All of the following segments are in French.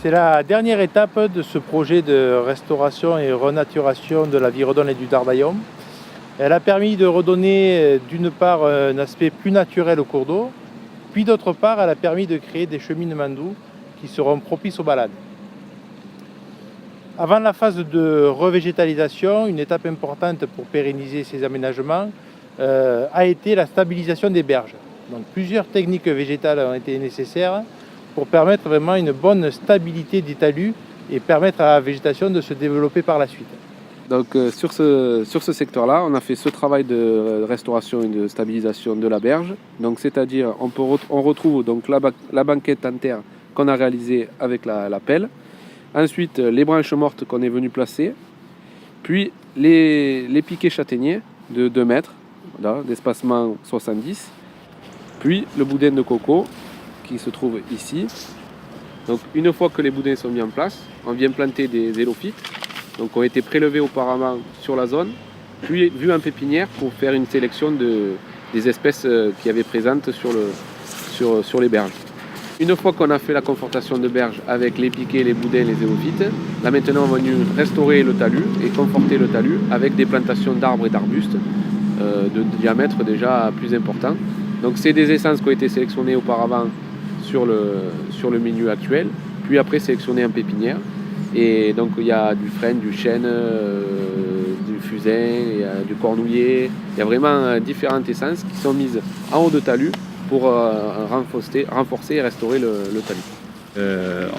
C'est la dernière étape de ce projet de restauration et renaturation de la Viredonne et du Dardaillon. Elle a permis de redonner d'une part un aspect plus naturel au cours d'eau, puis d'autre part elle a permis de créer des cheminements doux qui seront propices aux balades. Avant la phase de revégétalisation, une étape importante pour pérenniser ces aménagements a été la stabilisation des berges. Donc plusieurs techniques végétales ont été nécessaires pour permettre vraiment une bonne stabilité des talus et permettre à la végétation de se développer par la suite. Donc sur ce secteur-là, on a fait ce travail de restauration et de stabilisation de la berge. Donc c'est-à-dire on retrouve donc la banquette en terre qu'on a réalisée avec la pelle. Ensuite les branches mortes qu'on est venu placer. Puis les piquets châtaigniers de 2 mètres, voilà, d'espacement 70. Puis le boudin de coco qui se trouve ici. Donc une fois que les boudins sont mis en place, on vient planter des élophytes. Donc ont été prélevés auparavant sur la zone, puis vus en pépinière pour faire une sélection des espèces qui avaient présentes sur les berges. Une fois qu'on a fait la confortation de berges avec les piquets, les boudins, les éophytes, là maintenant on va venir restaurer le talus et conforter le talus avec des plantations d'arbres et d'arbustes de diamètre déjà plus important. Donc c'est des essences qui ont été sélectionnées auparavant sur le milieu actuel, puis après sélectionnées en pépinière. Et donc il y a du frêne, du chêne, du fusain, il y a du cornouiller. Il y a vraiment différentes essences qui sont mises en haut de talus pour renforcer et restaurer le talus.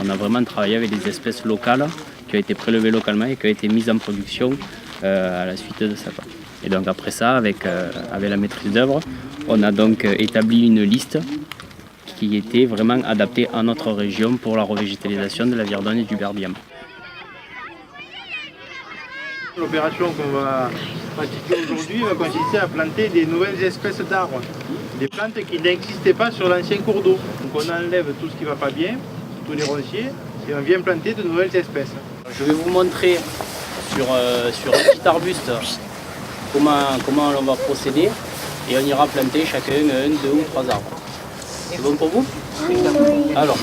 On a vraiment travaillé avec des espèces locales qui ont été prélevées localement et qui ont été mises en production à la suite de ça. Et donc après ça, avec la maîtrise d'œuvre, on a donc établi une liste qui était vraiment adaptée à notre région pour la revégétalisation de la Viredonne et du Berbiam. L'opération qu'on va pratiquer aujourd'hui va consister à planter des nouvelles espèces d'arbres, des plantes qui n'existaient pas sur l'ancien cours d'eau. Donc on enlève tout ce qui ne va pas bien, tous les ronciers, et on vient planter de nouvelles espèces. Je vais vous montrer sur un petit arbuste comment on va procéder et on ira planter chacun 1, 2 ou 3 arbres. C'est bon pour vous? Alors,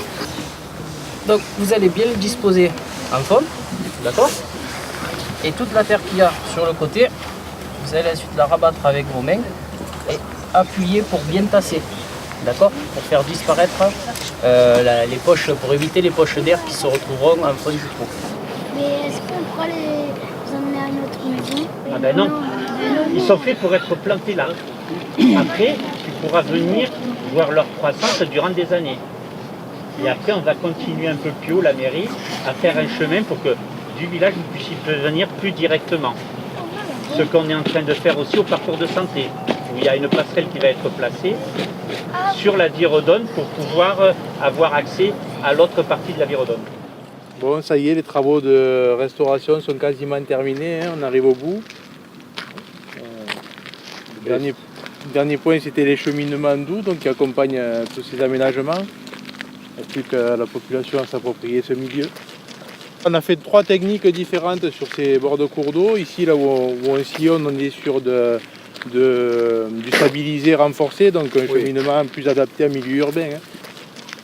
donc vous allez bien le disposer en forme, d'accord? Et toute la terre qu'il y a sur le côté, vous allez ensuite la rabattre avec vos mains et appuyer pour bien tasser, d'accord? Pour faire disparaître les poches, pour éviter les poches d'air qui se retrouveront en fond du trou. Mais est-ce qu'on pourra les emmener à notre maison? Ah ben non, ils sont faits pour être plantés là. Après, tu pourras venir voir leur croissance durant des années. Et après, on va continuer un peu plus haut, la mairie, à faire un chemin pour que du village, vous puissiez venir plus directement. Ce qu'on est en train de faire aussi au parcours de santé, où il y a une passerelle qui va être placée sur la Viredonne pour pouvoir avoir accès à l'autre partie de la Viredonne. Bon, ça y est, les travaux de restauration sont quasiment terminés, hein, on arrive au bout. Le dernier point, c'était les cheminements doux, donc qui accompagnent tous ces aménagements. Il n'y a plus qu'à la population à s'approprier ce milieu. On a fait 3 techniques différentes sur ces bords de cours d'eau. Ici, là où on sillonne, on est sur du stabilisé renforcé, donc un cheminement plus adapté à un milieu urbain.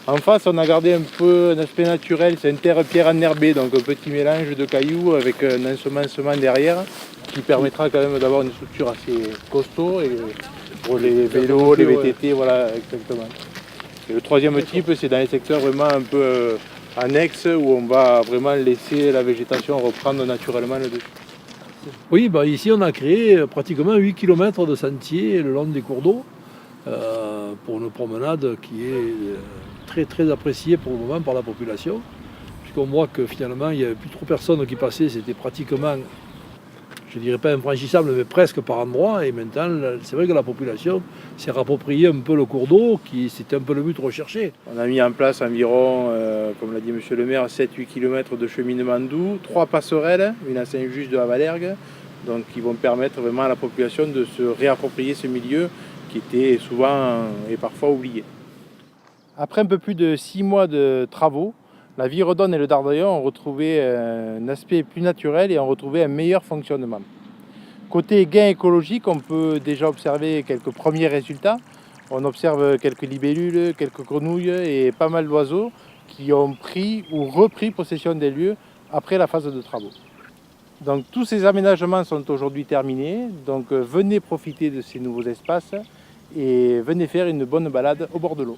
En face, on a gardé un peu un aspect naturel, c'est une terre-pierre enherbée, donc un petit mélange de cailloux avec un ensemencement derrière qui permettra quand même d'avoir une structure assez costaud et pour les vélos, les VTT, voilà, exactement. Et le troisième type, c'est dans les secteurs vraiment un peu annexes où on va vraiment laisser la végétation reprendre naturellement le dessus. Oui, ici on a créé pratiquement 8 km de sentiers le long des cours d'eau pour une promenade qui est très très appréciée pour le moment par la population, puisqu'on voit que finalement il n'y avait plus trop personne qui passait, c'était pratiquement, je ne dirais pas infranchissable, mais presque par endroit, et maintenant c'est vrai que la population s'est rappropriée un peu le cours d'eau, qui c'était un peu le but recherché. On a mis en place environ, comme l'a dit monsieur le maire, 7-8 km de cheminement doux, 3 passerelles, une à Saint-Just, 2 à Valergue, donc qui vont permettre vraiment à la population de se réapproprier ce milieu qui était souvent et parfois oublié. Après un peu plus de 6 mois de travaux, la Viredonne et le Dardaillon ont retrouvé un aspect plus naturel et ont retrouvé un meilleur fonctionnement. Côté gain écologique, on peut déjà observer quelques premiers résultats. On observe quelques libellules, quelques grenouilles et pas mal d'oiseaux qui ont pris ou repris possession des lieux après la phase de travaux. Donc tous ces aménagements sont aujourd'hui terminés, donc venez profiter de ces nouveaux espaces et venez faire une bonne balade au bord de l'eau.